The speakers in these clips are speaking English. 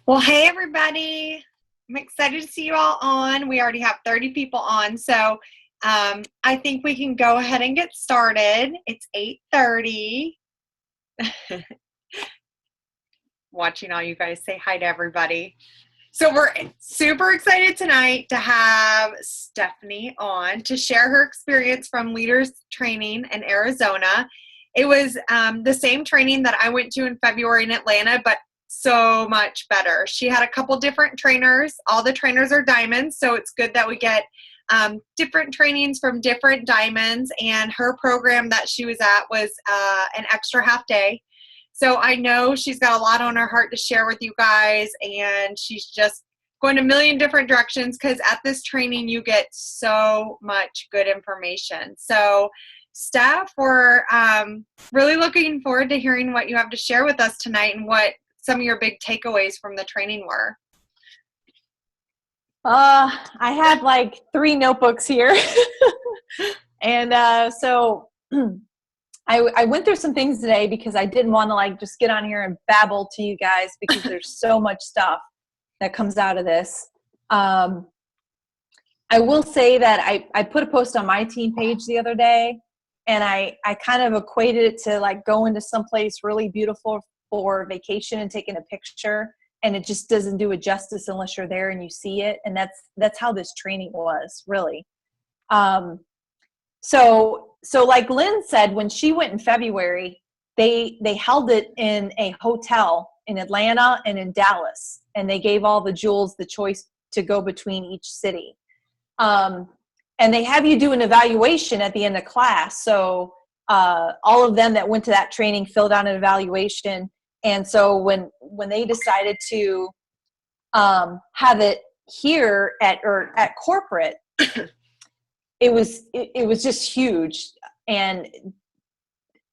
Well, hey, everybody. I'm excited to see you all on. We already have 30 people on, so I think we can go ahead and get started. It's 8:30. Watching all you guys say hi to everybody. So we're super excited tonight to have Stefanie on to share her experience from Leaders Training in Arizona. It was the same training that I went to in February in Atlanta, but so much better. She had a couple different trainers. All the trainers are diamonds, so it's good that we get different trainings from different diamonds, and her program that she was at was an extra half day. So I know she's got a lot on her heart to share with you guys, and she's just going a million different directions because at this training you get so much good information. So Steph, we're really looking forward to hearing what you have to share with us tonight and what some of your big takeaways from the training were. I have like 3 notebooks here. And so I went through some things today because I didn't want to like just get on here and babble to you guys because there's so much stuff that comes out of this. I will say that I put a post on my team page the other day, and I kind of equated it to like going to someplace really beautiful for vacation and taking a picture, and it just doesn't do it justice unless you're there and you see it. And that's how this training was really. So like Lynn said, when she went in February, they held it in a hotel in Atlanta and in Dallas, and they gave all the jewels the choice to go between each city. And they have you do an evaluation at the end of class. So all of them that went to that training filled out an evaluation. And so when they decided to have it here at corporate, it was just huge. And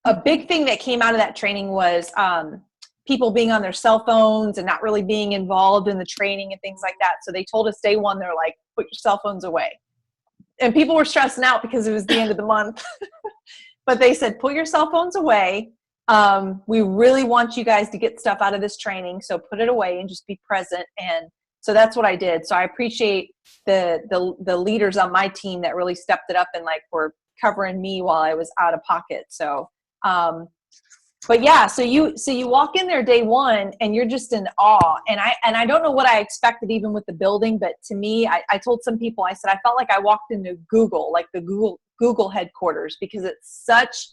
a big thing that came out of that training was people being on their cell phones and not really being involved in the training and things like that. So they told us day one, they're like, put your cell phones away. And people were stressing out because it was the end of the month. But they said, put your cell phones away. We really want you guys to get stuff out of this training, so put it away and just be present. And so that's what I did. So I appreciate the leaders on my team that really stepped it up and like were covering me while I was out of pocket. So, but yeah, so you walk in there day one and you're just in awe. And I don't know what I expected even with the building, but to me, I told some people, I said, I felt like I walked into Google, like the Google headquarters, because it's such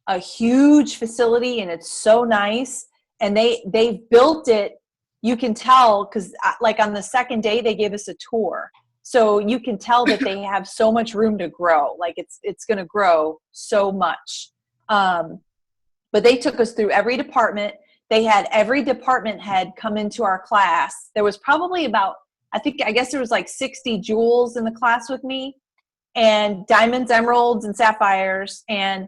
a huge facility and it's so nice. And they've built it, you can tell, because like on the second day they gave us a tour, so you can tell that they have so much room to grow. Like it's going to grow so much. But they took us through every department. They had every department head come into our class. There was probably about, I guess there was like 60 jewels in the class with me, and diamonds, emeralds, and sapphires. And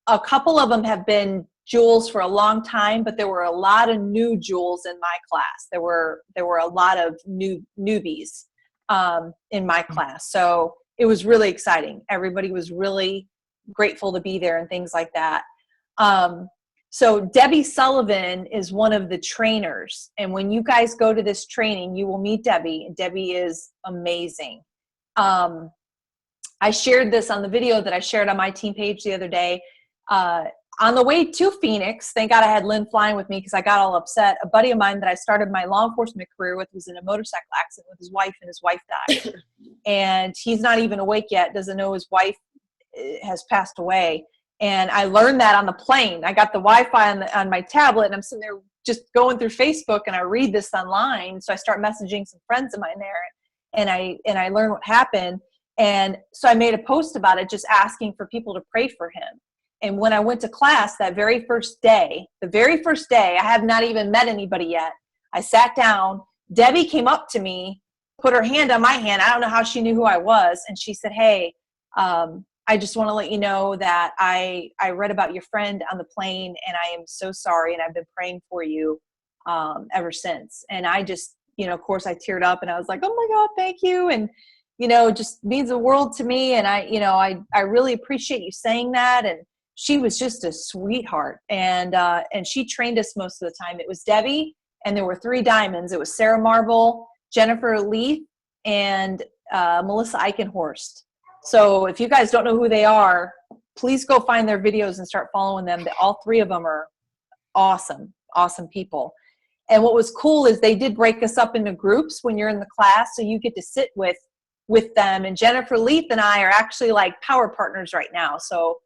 a couple of them have been jewels for a long time, but there were a lot of new jewels in my class. There were a lot of newbies in my class. So it was really exciting. Everybody was really grateful to be there and things like that. So Debbie Sullivan is one of the trainers. And when you guys go to this training, you will meet Debbie, and Debbie is amazing. I shared this on the video that I shared on my team page the other day. On the way to Phoenix, thank God I had Lynn flying with me because I got all upset. A buddy of mine that I started my law enforcement career with was in a motorcycle accident with his wife, and his wife died. And he's not even awake yet, doesn't know his wife has passed away. And I learned that on the plane. I got the Wi-Fi on my tablet, and I'm sitting there just going through Facebook, and I read this online. So I start messaging some friends of mine there, and I learned what happened. And so I made a post about it, just asking for people to pray for him. And when I went to class that very first day, I have not even met anybody yet. I sat down. Debbie came up to me, put her hand on my hand. I don't know how she knew who I was. And she said, hey, I just want to let you know that I read about your friend on the plane, and I am so sorry. And I've been praying for you ever since. And I just, of course I teared up and I was like, oh my God, thank you. And, just means the world to me. And I really appreciate you saying that. And she was just a sweetheart. And she trained us most of the time. It was Debbie, and there were 3 diamonds. It was Sarah Marble, Jennifer Leith, and Melissa Eichenhorst. So if you guys don't know who they are, please go find their videos and start following them. All 3 of them are awesome, awesome people. And what was cool is they did break us up into groups when you're in the class, so you get to sit with them. And Jennifer Leith and I are actually like power partners right now. So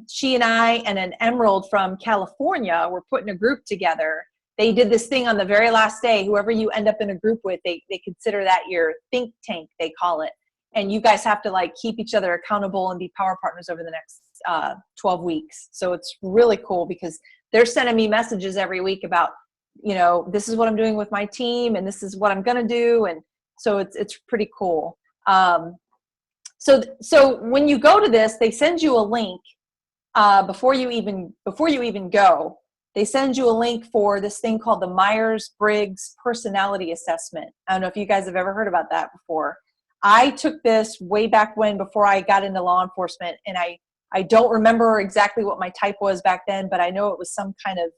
she and I and an Emerald from California were putting a group together. They did this thing on the very last day. Whoever you end up in a group with, they consider that your think tank, they call it. And you guys have to like keep each other accountable and be power partners over the next 12 weeks. So it's really cool because they're sending me messages every week about, this is what I'm doing with my team and this is what I'm going to do. And so it's pretty cool. So when you go to this, they send you a link before you even go. They send you a link for this thing called the Myers-Briggs Personality Assessment. I don't know if you guys have ever heard about that before. I took this way back when, before I got into law enforcement, and I don't remember exactly what my type was back then, but I know it was some kind of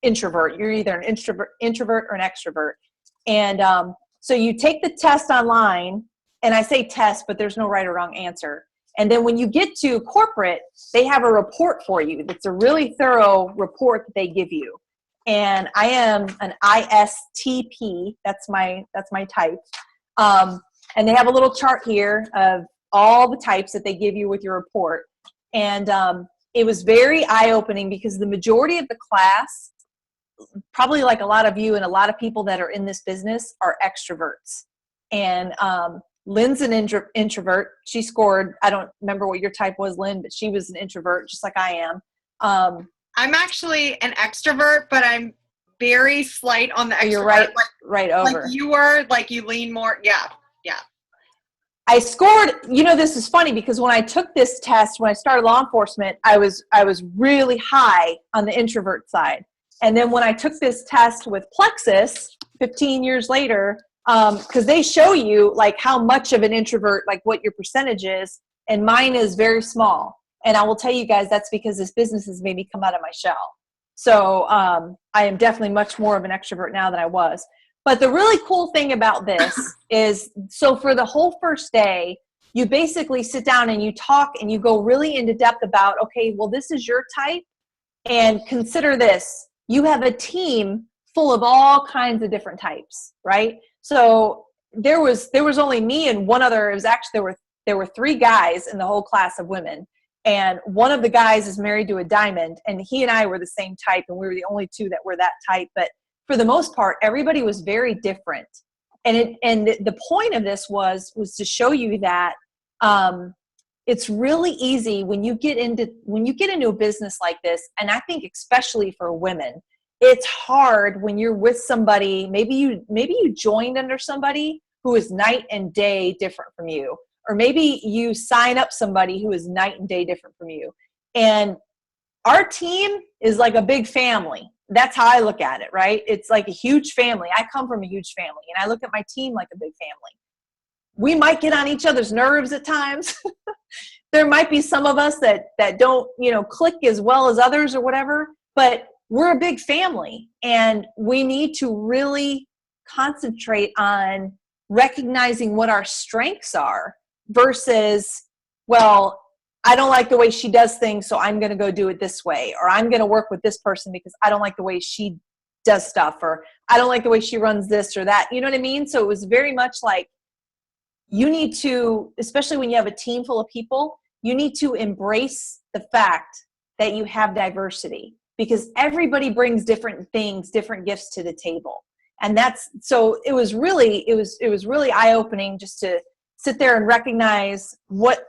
introvert. You're either an introvert or an extrovert. And so you take the test online, and I say test, but there's no right or wrong answer. And then when you get to corporate, they have a report for you. That's a really thorough report that they give you. And I am an ISTP. That's my type. And they have a little chart here of all the types that they give you with your report. And it was very eye-opening because the majority of the class, probably like a lot of you and a lot of people that are in this business, are extroverts. And Lynn's an introvert. She scored, I don't remember what your type was, Lynn, but she was an introvert just like I am. I'm actually an extrovert, but I'm very slight on the extrovert. You're right over. Like you were, like you lean more. Yeah. I scored, this is funny because when I took this test, when I started law enforcement, I was really high on the introvert side. And then when I took this test with Plexus 15 years later, because they show you like how much of an introvert, like what your percentage is, and mine is very small. And I will tell you guys that's because this business has made me come out of my shell. So I am definitely much more of an extrovert now than I was. But the really cool thing about this is, so for the whole first day, you basically sit down and you talk and you go really into depth about, okay, well, this is your type. And consider this, you have a team full of all kinds of different types, right? So there was only me and one other. It was actually, there were 3 guys in the whole class of women. And one of the guys is married to a diamond, and he and I were the same type, and we were the only 2 that were that type. But for the most part, everybody was very different. And the point of this was to show you that it's really easy when you get into a business like this, and I think especially for women, it's hard when you're with somebody. Maybe you joined under somebody who is night and day different from you, or maybe you sign up somebody who is night and day different from you. And our team is like a big family. That's how I look at it, right? It's like a huge family. I come from a huge family, and I look at my team like a big family. We might get on each other's nerves at times. There might be some of us that don't, click as well as others or whatever, but we're a big family, and we need to really concentrate on recognizing what our strengths are versus, well, I don't like the way she does things, so I'm going to go do it this way. Or I'm going to work with this person because I don't like the way she does stuff. Or I don't like the way she runs this or that. You know what I mean? So it was very much like you need to, especially when you have a team full of people, you need to embrace the fact that you have diversity, because everybody brings different things, different gifts to the table. And so it was really eye-opening just to sit there and recognize what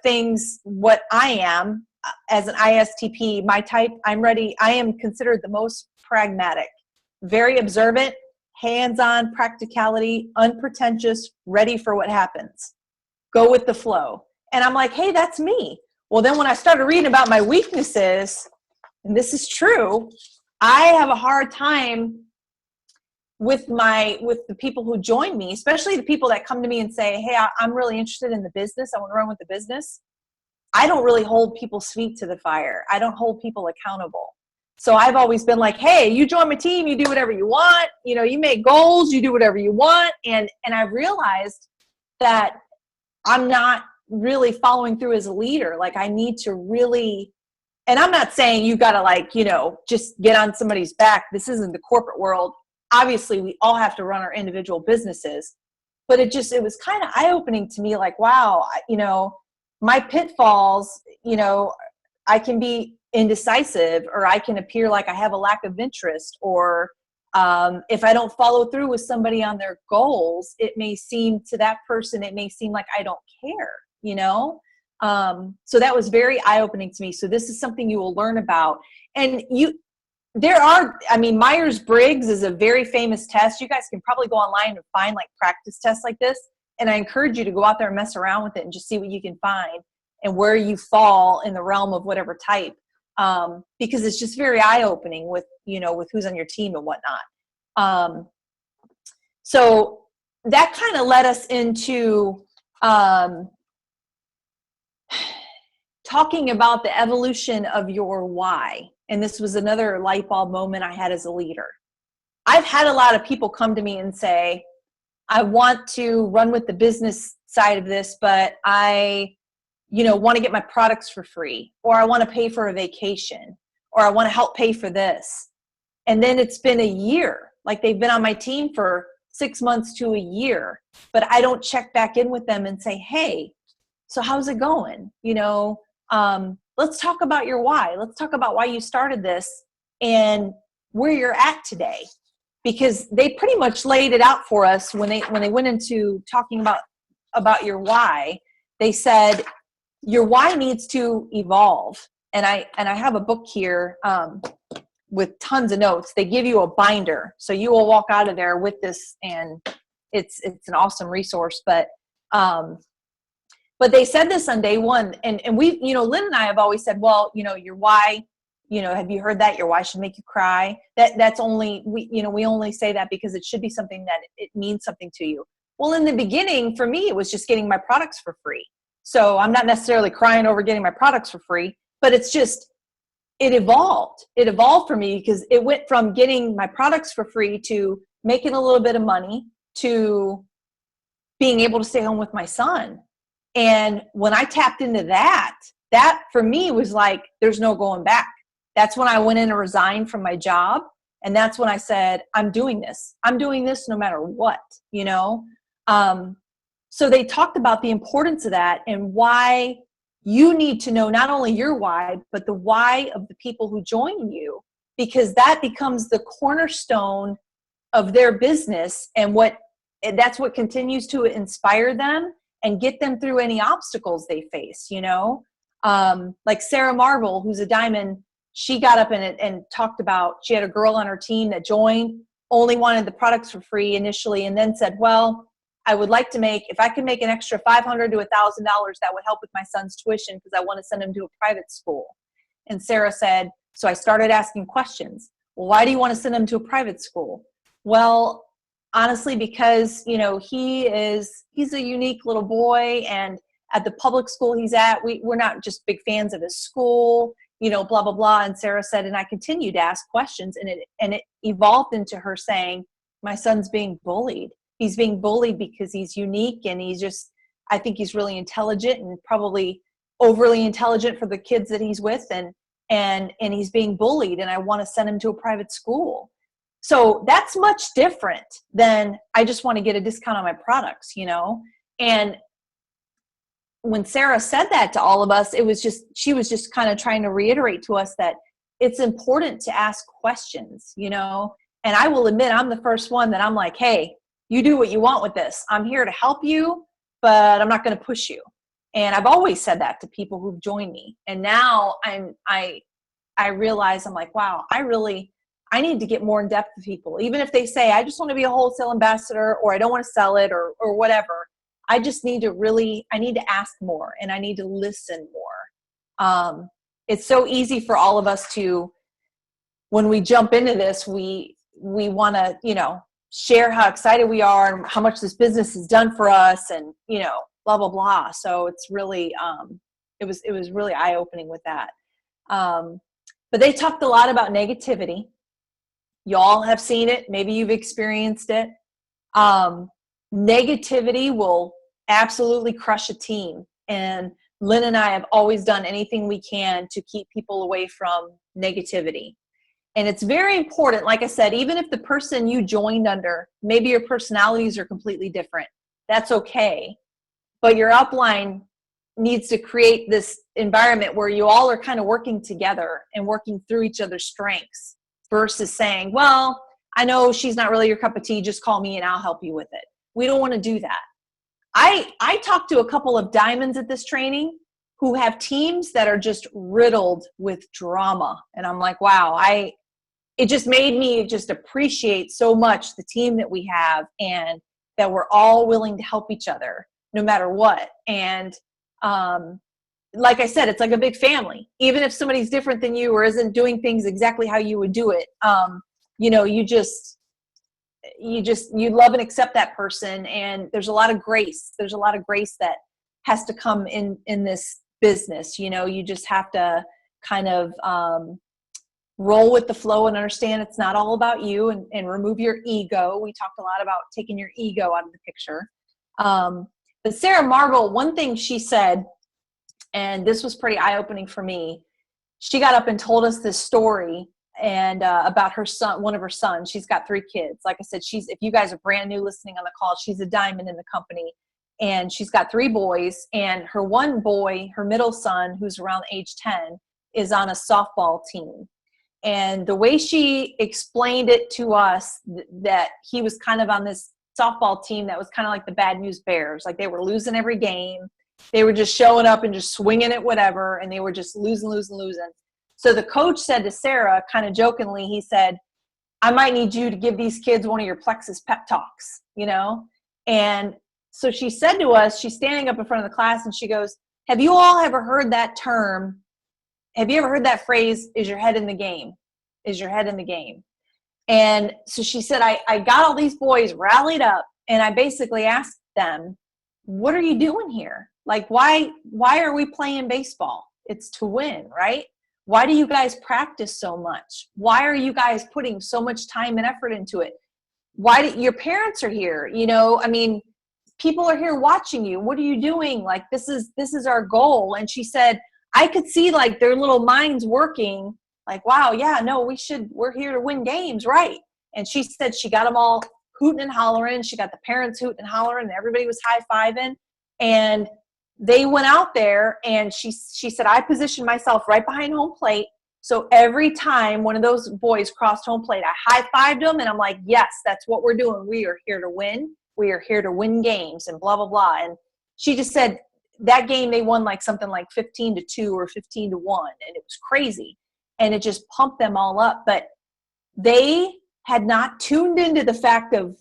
I am. as an ISTP, my type, I'm ready. I am considered the most pragmatic, very observant, hands-on practicality, unpretentious, ready for what happens. Go with the flow. And I'm like, hey, that's me. Well, then when I started reading about my weaknesses, and this is true, I have a hard time with the people who join me, especially the people that come to me and say, hey, I'm really interested in the business. I want to run with the business. I don't really hold people's feet to the fire. I don't hold people accountable. So I've always been like, hey, you join my team, you do whatever you want. You know, you make goals, you do whatever you want. And I realized that I'm not really following through as a leader. Like I need to really, and I'm not saying you got to like, you know, just get on somebody's back. This isn't the corporate world. Obviously we all have to run our individual businesses, but it was kind of eye-opening to me. Like, wow, you know, my pitfalls, you know, I can be indecisive, or I can appear like I have a lack of interest, or if I don't follow through with somebody on their goals, it may seem to that person, it may seem like I don't care, you know? So that was very eye-opening to me. So this is something you will learn about. And Myers-Briggs is a very famous test. You guys can probably go online and find like practice tests like this. And I encourage you to go out there and mess around with it and just see what you can find and where you fall in the realm of whatever type. Because it's just very eye-opening with, you know, with who's on your team and whatnot. So that kind of led us into talking about the evolution of your why. And this was another light bulb moment I had as a leader. I've had a lot of people come to me and say, I want to run with the business side of this, but I, you know, want to get my products for free, or I want to pay for a vacation, or I want to help pay for this. And then it's been a year, like they've been on my team for 6 months to a year, but I don't check back in with them and say, hey, so how's it going? You know, let's talk about your why. Let's talk about why you started this and where you're at today. Because they pretty much laid it out for us when they went into talking about your why. They said your why needs to evolve. And I have a book here with tons of notes. They give you a binder, so you will walk out of there with this, and it's an awesome resource. But they said this on day one, and we, you know, Lynn and I have always said, well, you know, your why. You know, have you heard that your why should make you cry? That's only, we only say that because it should be something that it means something to you. Well, in the beginning, for me, it was just getting my products for free. So I'm not necessarily crying over getting my products for free, but it's just, it evolved. It evolved for me because it went from getting my products for free to making a little bit of money to being able to stay home with my son. And when I tapped into that for me was like, there's no going back. That's when I went in and resigned from my job. And that's when I said, I'm doing this. I'm doing this no matter what, you know? So they talked about the importance of that and why you need to know not only your why, but the why of the people who join you, because that becomes the cornerstone of their business. And that's what continues to inspire them and get them through any obstacles they face, you know? Like Sarah Marvel, who's a diamond, she got up and talked about, she had a girl on her team that joined, only wanted the products for free initially, and then said, well, I would like to if I could make an extra $500 to $1,000, that would help with my son's tuition because I want to send him to a private school. And Sarah said, so I started asking questions. Well, why do you want to send him to a private school? Well, honestly, because, you know, he's a unique little boy, and at the public school he's at, we're not just big fans of his school, you know, blah, blah, blah. And Sarah said, and I continued to ask questions, and it evolved into her saying, my son's being bullied. He's being bullied because he's unique, and I think he's really intelligent and probably overly intelligent for the kids that he's with, and he's being bullied, and I want to send him to a private school. So that's much different than I just want to get a discount on my products, you know? And when Sarah said that to all of us, she was just kind of trying to reiterate to us that it's important to ask questions, you know? And I will admit, I'm the first one that I'm like, hey, you do what you want with this. I'm here to help you, but I'm not going to push you. And I've always said that to people who've joined me. And now I realize, I'm like, wow, I need to get more in depth with people. Even if they say, I just want to be a wholesale ambassador, or I don't want to sell it, or whatever. I just need to I need to ask more, and I need to listen more. It's so easy for all of us to, when we jump into this, we want to, share how excited we are and how much this business has done for us, and, blah, blah, blah. So it's really, it was really eye-opening with that. But they talked a lot about negativity. Y'all have seen it. Maybe you've experienced it. Negativity will absolutely crush a team. And Lynn and I have always done anything we can to keep people away from negativity. And it's very important, like I said, even if the person you joined under, maybe your personalities are completely different, that's okay. But your upline needs to create this environment where you all are kind of working together and working through each other's strengths, versus saying, well, I know she's not really your cup of tea, just call me and I'll help you with it. We don't want to do that. I talked to a couple of diamonds at this training who have teams that are just riddled with drama. And I'm like, wow, it just made me just appreciate so much the team that we have, and that we're all willing to help each other no matter what. And like I said, it's like a big family. Even if somebody's different than you or isn't doing things exactly how you would do it, you love and accept that person. And there's a lot of grace. There's a lot of grace that has to come in this business. You just have to kind of roll with the flow and understand it's not all about you, and remove your ego. We talked a lot about taking your ego out of the picture. But Sarah Marble, one thing she said, and this was pretty eye-opening for me, she got up and told us this story and about her son, one of her sons. She's got 3 kids. Like I said, if you guys are brand new listening on the call, she's a diamond in the company. And she's got 3 boys. And her one boy, her middle son, who's around age 10, is on a softball team. And the way she explained it to us, that he was kind of on this softball team that was kind of like the Bad News Bears. Like, they were losing every game. They were just showing up and just swinging it, whatever. And they were just losing. So the coach said to Sarah, kind of jokingly, he said, I might need you to give these kids one of your Plexus pep talks, And so she said to us, she's standing up in front of the class and she goes, have you all ever heard that term? Have you ever heard that phrase, is your head in the game? Is your head in the game? And so she said, I got all these boys rallied up, and I basically asked them, what are you doing here? Like, why are we playing baseball? It's to win, right? Why do you guys practice so much? Why are you guys putting so much time and effort into it? Your parents are here, people are here watching you. What are you doing? Like, this is our goal. And she said, I could see like their little minds working, like, wow, yeah, no, we're here to win games, right? And she said she got them all hooting and hollering. She got the parents hooting and hollering, and everybody was high-fiving. And they went out there, and she said, I positioned myself right behind home plate. So every time one of those boys crossed home plate, I high-fived them, and I'm like, yes, that's what we're doing. We are here to win. We are here to win games, and blah, blah, blah. And she just said that game they won like something like 15-2 or 15-1, and it was crazy. And it just pumped them all up. But they had not tuned into the fact of,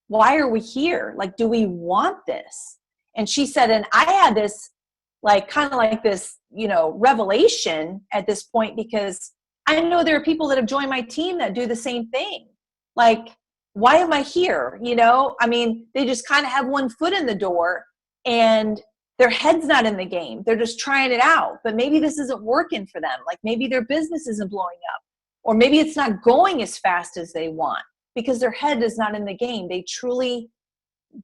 why are we here? Like, do we want this? And she said, and I had this, like, kind of like this, revelation at this point, because I know there are people that have joined my team that do the same thing. Like, why am I here? They just kind of have one foot in the door, and their head's not in the game. They're just trying it out. But maybe this isn't working for them. Like, maybe their business isn't blowing up. Or maybe it's not going as fast as they want because their head is not in the game. They truly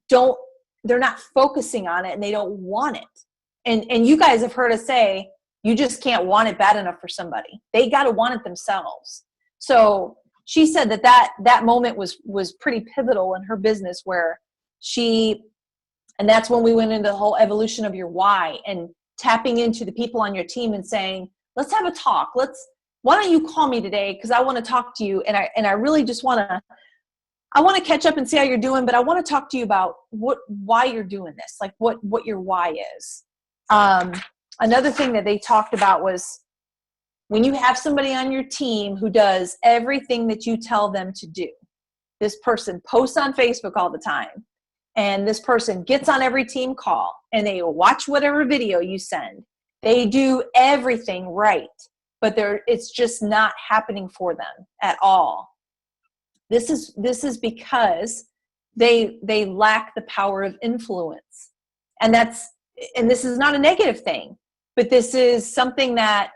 don't, they're not focusing on it, and they don't want it. And you guys have heard us say, you just can't want it bad enough for somebody. They got to want it themselves. So she said that moment was pretty pivotal in her business, where and that's when we went into the whole evolution of your why, and tapping into the people on your team and saying, let's have a talk. Why don't you call me today? Because I want to talk to you. And I really just want to catch up and see how you're doing, but I want to talk to you about why you're doing this, like what your why is. Another thing that they talked about was when you have somebody on your team who does everything that you tell them to do. This person posts on Facebook all the time, and this person gets on every team call, and they watch whatever video you send. They do everything right, but it's just not happening for them at all. This is because they lack the power of influence. And this is not a negative thing, but this is something that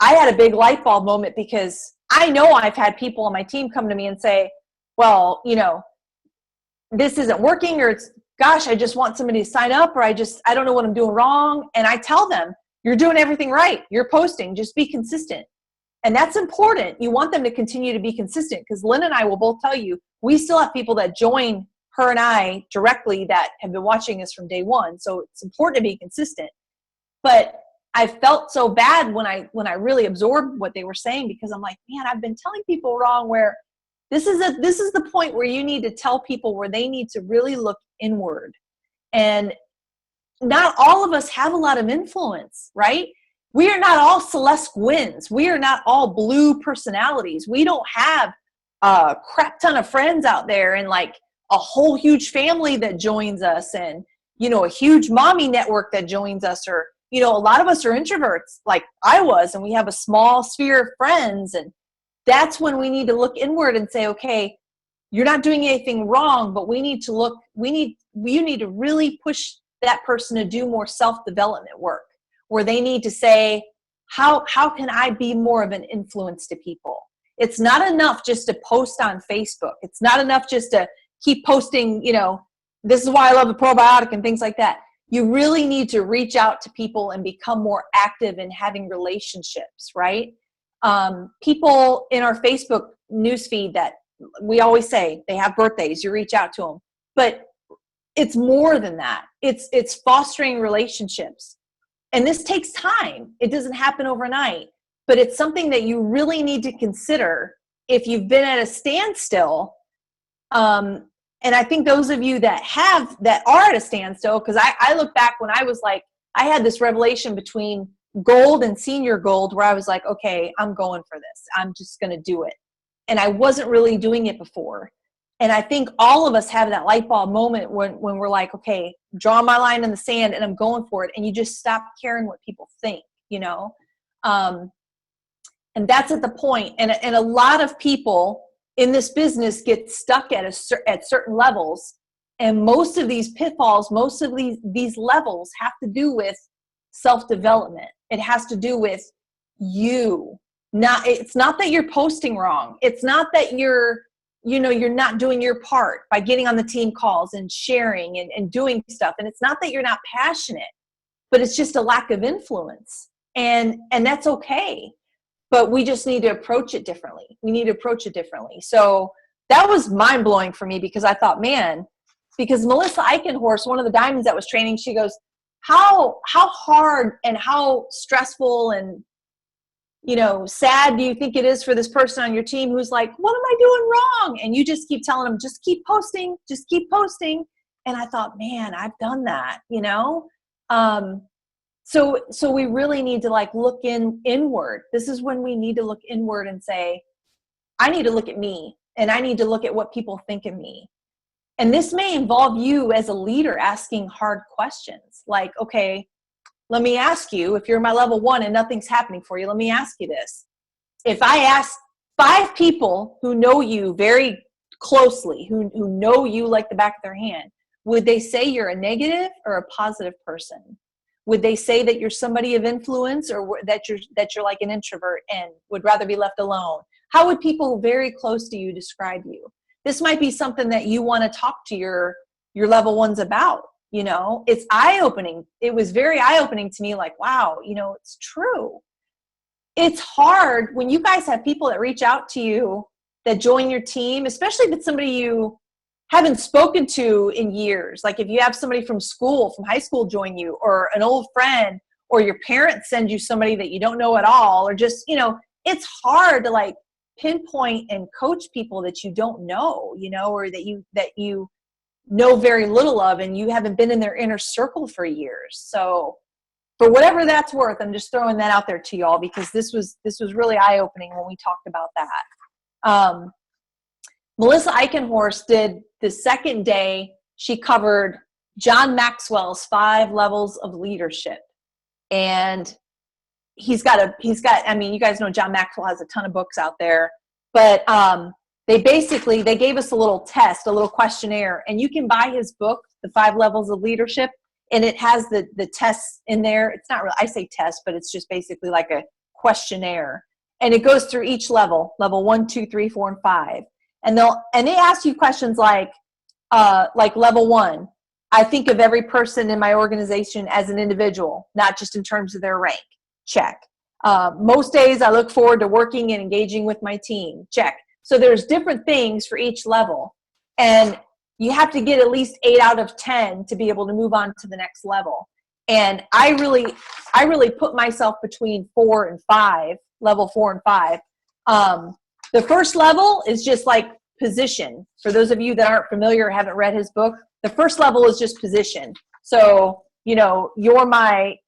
I had a big light bulb moment, because I know I've had people on my team come to me and say, well, this isn't working, or gosh, I just want somebody to sign up, or I don't know what I'm doing wrong. And I tell them, you're doing everything right. You're posting, just be consistent. And that's important. You want them to continue to be consistent, because Lynn and I will both tell you, we still have people that join her and I directly that have been watching us from day one. So it's important to be consistent. But I felt so bad when I really absorbed what they were saying, because I'm like, man, I've been telling people wrong, where this is the point where you need to tell people where they need to really look inward. And not all of us have a lot of influence, right? We are not all Celeste Gwynns. We are not all blue personalities. We don't have a crap ton of friends out there, and like a whole huge family that joins us, and, a huge mommy network that joins us, or, a lot of us are introverts like I was, and we have a small sphere of friends. And that's when we need to look inward and say, okay, you're not doing anything wrong, but you need to really push that person to do more self-development work, where they need to say, how can I be more of an influence to people? It's not enough just to post on Facebook. It's not enough just to keep posting, this is why I love the probiotic and things like that. You really need to reach out to people and become more active in having relationships, right? People in our Facebook newsfeed that we always say they have birthdays, you reach out to them. But it's more than that. It's fostering relationships. And this takes time. It doesn't happen overnight, but it's something that you really need to consider if you've been at a standstill. And I think those of you that are at a standstill, because I look back when I was like, I had this revelation between gold and senior gold, where I was like, okay, I'm going for this. I'm just going to do it. And I wasn't really doing it before. And I think all of us have that light bulb moment when we're like, okay, draw my line in the sand and I'm going for it. And you just stop caring what people think, and that's at the point. And a lot of people in this business get stuck at certain levels. And most of these pitfalls, most of these levels have to do with self-development. It has to do with you. It's not that you're posting wrong. It's not that you're not doing your part by getting on the team calls and sharing and doing stuff. And it's not that you're not passionate, but it's just a lack of influence. And that's okay. But we just need to approach it differently. So that was mind blowing for me, because I thought, man, because Melissa Eichenhorst, one of the diamonds that was training, she goes, how hard and how stressful and sad do you think it is for this person on your team who's like, what am I doing wrong? And you just keep telling them, just keep posting. And I thought, man, I've done that, So we really need to look inward. This is when we need to look inward and say, I need to look at me, and I need to look at what people think of me. And this may involve you as a leader asking hard questions. Like, okay, let me ask you, if you're my level 1 and nothing's happening for you, let me ask you this. If I ask 5 people who know you very closely, who know you like the back of their hand, would they say you're a negative or a positive person? Would they say that you're somebody of influence, or that you're like an introvert and would rather be left alone? How would people very close to you describe you? This might be something that you want to talk to your level 1s about. It's eye-opening. It was very eye-opening to me, like, wow, it's true. It's hard when you guys have people that reach out to you, that join your team, especially if it's somebody you haven't spoken to in years. Like if you have somebody from high school join you, or an old friend, or your parents send you somebody that you don't know at all, or just, it's hard to pinpoint and coach people that you don't know, or that you know very little of, and you haven't been in their inner circle for years. So for whatever that's worth, I'm just throwing that out there to y'all because this was really eye-opening when we talked about that. Melissa Eichenhorst did the second day. She covered John Maxwell's 5 levels of leadership. And he's got, I mean, you guys know John Maxwell has a ton of books out there, but they gave us a little test, a little questionnaire, and you can buy his book, The 5 Levels of Leadership, and it has the tests in there. It's not really, I say test, but it's just basically like a questionnaire. And it goes through each level 1, 2, 3, 4, and 5. And they ask you questions like level 1, I think of every person in my organization as an individual, not just in terms of their rank. Check. Most days I look forward to working and engaging with my team. Check. So there's different things for each level. And you have to get at least 8 out of 10 to be able to move on to the next level. And I really put myself between 4 and 5, level 4 and 5. The first level is just like position. For those of you that aren't familiar or haven't read his book, the first level is just position. So, you know, you're my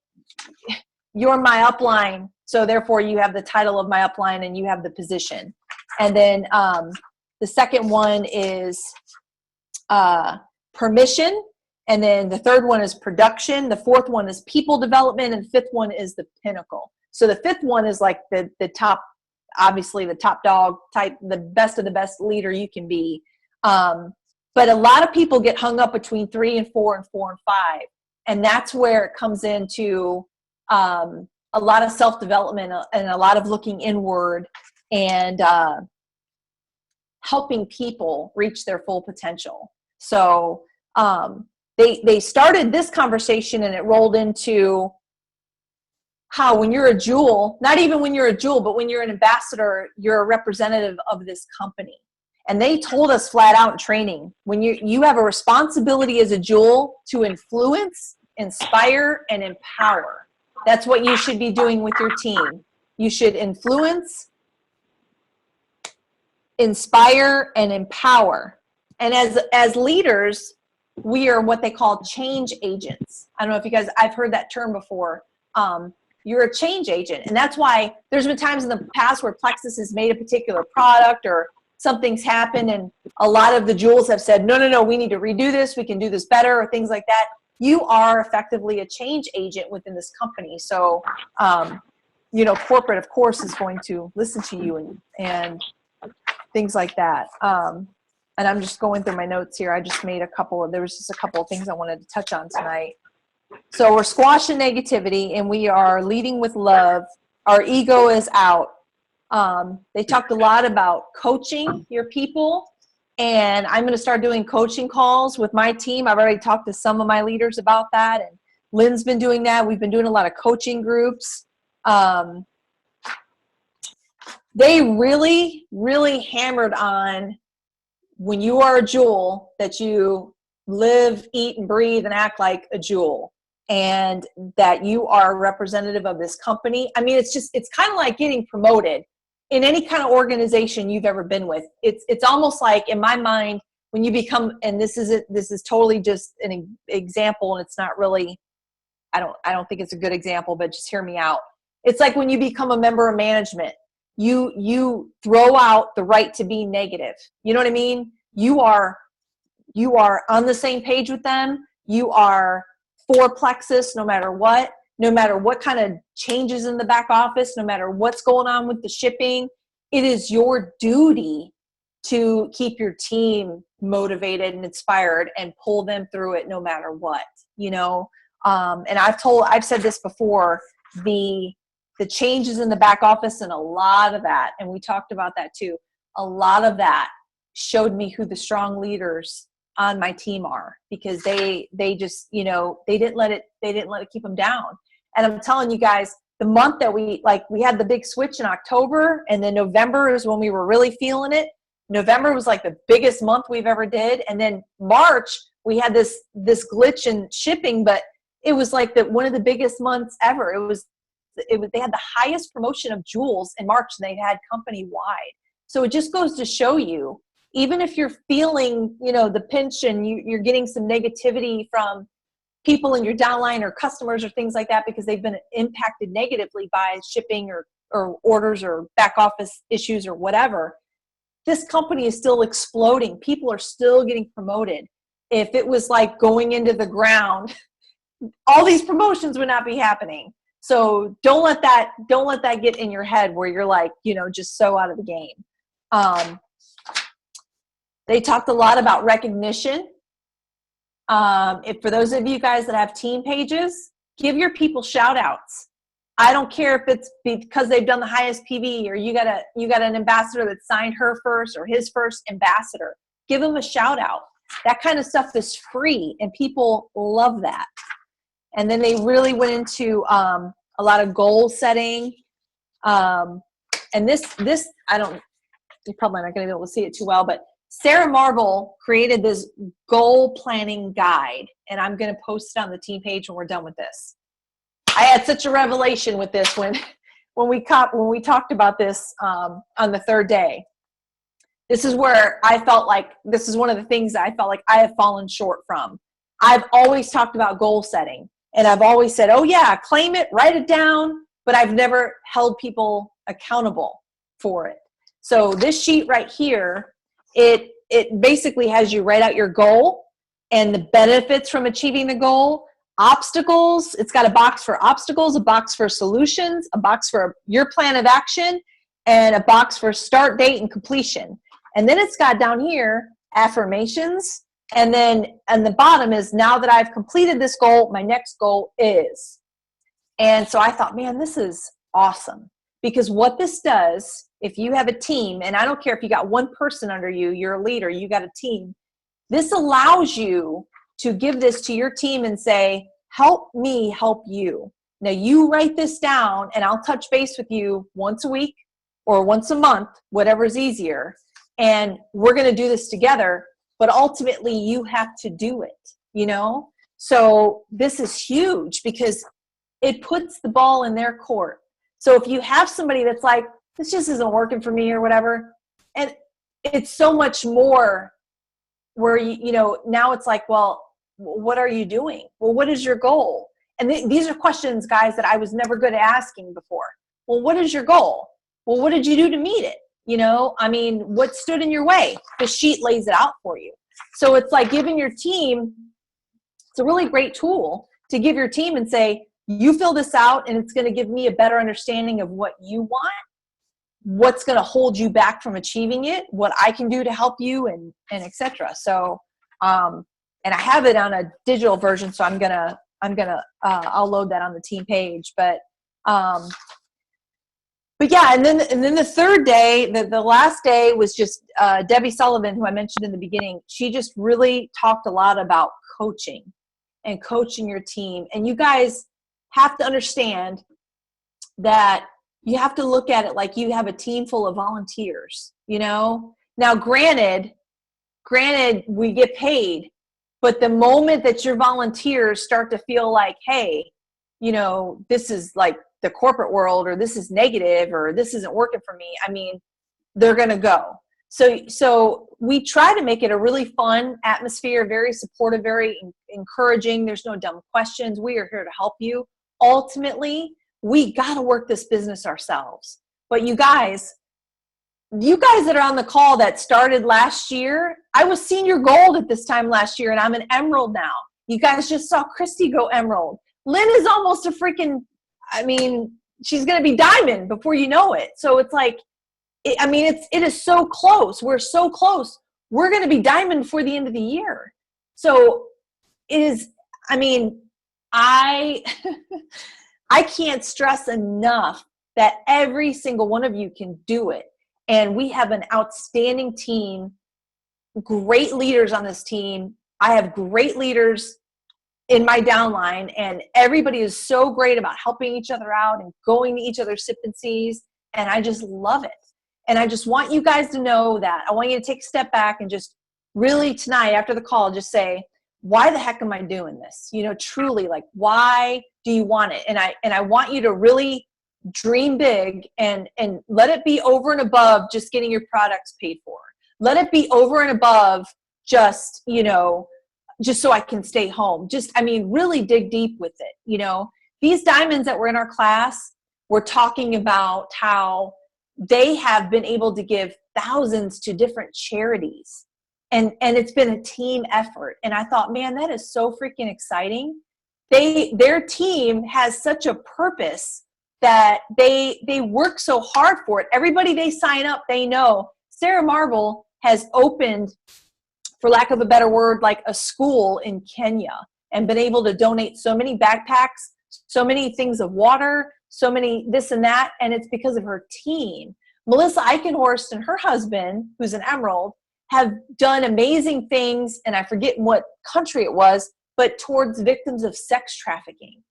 upline. So therefore you have the title of my upline and you have the position. And then the second one is permission. And then the third one is production. The fourth one is people development. And the fifth one is the pinnacle. So the fifth one is like the top, obviously the top dog type, the best of the best leader you can be. But a lot of people get hung up between 3 and 4 and 4 and 5. And that's where it comes into a lot of self-development and a lot of looking inward and helping people reach their full potential. So they started this conversation and it rolled into how when you're a jewel, not even when you're a jewel, but when you're an ambassador, you're a representative of this company. And they told us flat out in training, when you have a responsibility as a jewel to influence, inspire, and empower. That's what you should be doing with your team. You should influence, inspire, and empower. And as leaders, we are what they call change agents. I don't know if you guys, I've heard that term before. You're a change agent. And that's why there's been times in the past where Plexus has made a particular product or something's happened and a lot of the jewels have said, no, we need to redo this. We can do this better or things like that. You are effectively a change agent within this company. So, corporate, of course, is going to listen to you and things like that. And I'm just going through my notes here. I just made there was just a couple of things I wanted to touch on tonight. So we're squashing negativity and we are leading with love. Our ego is out. They talked a lot about coaching your people, and I'm going to start doing coaching calls with my team. I've already talked to some of my leaders about that, and Lynn's been doing that. We've been doing a lot of coaching groups. They really, really hammered on when you are a jewel that you live, eat, and breathe and act like a jewel, and that you are a representative of this company. I mean, it's kind of like getting promoted in any kind of organization you've ever been with. It's almost like, in my mind, when you become, and this is totally just an example, and it's not really, I don't think it's a good example, but just hear me out. It's like when you become a member of management, you throw out the right to be negative. You know what I mean? You are on the same page with them. You are for Plexus no matter what kind of changes in the back office, no matter what's going on with the shipping. It is your duty to keep your team motivated and inspired and pull them through it no matter what, and I've said this before, the changes in the back office and a lot of that, and we talked about that too, a lot of that showed me who the strong leaders on my team are, because they just, they didn't let it keep them down. And I'm telling you guys, the month that we had the big switch in October, and then November is when we were really feeling it. November was like the biggest month we've ever did. And then March, we had this glitch in shipping, but it was like one of the biggest months ever. They had the highest promotion of jewels in March than they'd had company wide. So it just goes to show you, even if you're feeling, the pinch and you're getting some negativity from people in your downline or customers or things like that because they've been impacted negatively by shipping or orders or back office issues or whatever, this company is still exploding. People are still getting promoted. If it was like going into the ground, all these promotions would not be happening. So don't let that get in your head where you're like, just so out of the game. They talked a lot about recognition. For those of you guys that have team pages, give your people shout outs. I don't care if it's because they've done the highest PV or you got an ambassador that signed her first or his first ambassador. Give them a shout out. That kind of stuff is free and people love that. And then they really went into a lot of goal setting. And this you're probably not going to be able to see it too well, but Sarah Marble created this goal planning guide, and I'm going to post it on the team page when we're done with this. I had such a revelation with this when we talked about this on the third day. This is where I felt like this is one of the things that I felt like I have fallen short from. I've always talked about goal setting, and I've always said, oh yeah, claim it, write it down, but I've never held people accountable for it. So this sheet right here, it basically has you write out your goal and the benefits from achieving the goal, obstacles. It's got a box for obstacles, a box for solutions, a box for your plan of action, and a box for start date and completion. And then it's got down here affirmations. And then on the bottom is, now that I've completed this goal, my next goal is. And so I thought, man, this is awesome. Because what this does, if you have a team, and I don't care if you got one person under you, you're a leader, you got a team, this allows you to give this to your team and say, help me help you. Now you write this down and I'll touch base with you once a week or once a month, whatever's easier. And we're going to do this together, but ultimately you have to do it, So this is huge because it puts the ball in their court. So if you have somebody that's like, this just isn't working for me or whatever, and it's so much more where, now it's like, well, what are you doing? Well, what is your goal? And these are questions, guys, that I was never good at asking before. Well, what is your goal? Well, what did you do to meet it? What stood in your way? The sheet lays it out for you. So it's like giving your team, it's a really great tool to give your team and say, you fill this out and it's going to give me a better understanding of what you want, what's going to hold you back from achieving it, what I can do to help you, and et cetera. So, and I have it on a digital version, so I'll load that on the team page. But yeah, and then the third day, the last day was just Debbie Sullivan, who I mentioned in the beginning. She just really talked a lot about coaching and coaching your team. And you guys have to understand that you have to look at it like you have a team full of volunteers, Now, granted, we get paid, but the moment that your volunteers start to feel like, hey, this is like the corporate world, or this is negative, or this isn't working for me, they're going to go. So we try to make it a really fun atmosphere, very supportive, very encouraging. There's no dumb questions. We are here to help you. Ultimately, we got to work this business ourselves. But you guys that are on the call that started last year, I was senior gold at this time last year, and I'm an emerald now. You guys just saw Christy go emerald. Lynn is almost a freaking, she's going to be diamond before you know it. So it's like, it is so close. We're so close. We're going to be diamond before the end of the year. So it is, I can't stress enough that every single one of you can do it. And we have an outstanding team, great leaders on this team. I have great leaders in my downline, and everybody is so great about helping each other out and going to each other's sip and sees. And I just love it. And I just want you guys to know that. I want you to take a step back and just really tonight after the call, just say, why the heck am I doing this? Truly, like, why do you want it? And I want you to really dream big and let it be over and above just getting your products paid for. Let it be over and above just, just so I can stay home. Just, I mean, really dig deep with it. You know, these diamonds that were in our class were talking about how they have been able to give thousands to different charities. And it's been a team effort. And I thought, man, that is so freaking exciting. Their team has such a purpose that they work so hard for it. Everybody they sign up, they know. Sarah Marble has opened, for lack of a better word, like a school in Kenya, and been able to donate so many backpacks, so many things of water, so many this and that, and it's because of her team. Melissa Eichenhorst and her husband, who's an Emerald, have done amazing things, and I forget what country it was, but towards victims of sex trafficking.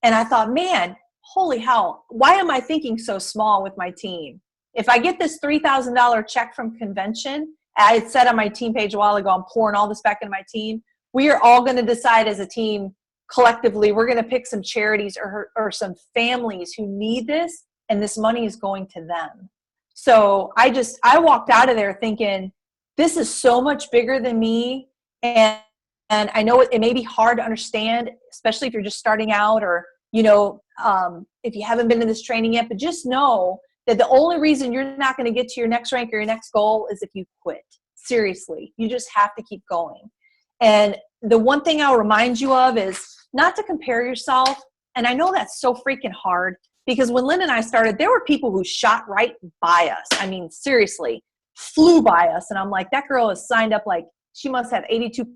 And I thought, man, holy hell, why am I thinking so small with my team? If I get this $3,000 check from convention, I had said on my team page a while ago, I'm pouring all this back into my team. We are all going to decide as a team collectively, we're going to pick some charities or some families who need this, and this money is going to them. So I walked out of there thinking, this is so much bigger than me. And I know it may be hard to understand, especially if you're just starting out, or, you know, if you haven't been in this training yet, but just know that the only reason you're not going to get to your next rank or your next goal is if you quit. Seriously, you just have to keep going. And the one thing I'll remind you of is not to compare yourself. And I know that's so freaking hard, because when Lynn and I started, there were people who shot right by us. I mean, seriously, flew by us. And I'm like, that girl is signed up, like she must have 82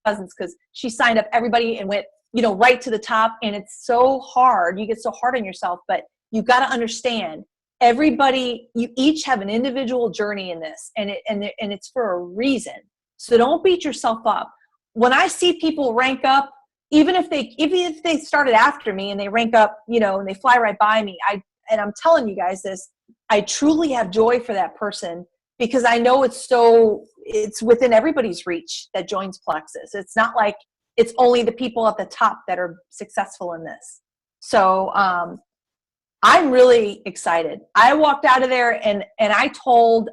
cousins, because she signed up everybody and went, you know, right to the top. And it's so hard. You get so hard on yourself, but you got to understand, everybody, you each have an individual journey in this, and it's for a reason. So don't beat yourself up. When I see people rank up, even if they started after me and they rank up, you know, and they fly right by me, and I'm telling you guys this, I truly have joy for that person, because I know it's within everybody's reach that joins Plexus. It's not like it's only the people at the top that are successful in this. So I'm really excited. I walked out of there and I told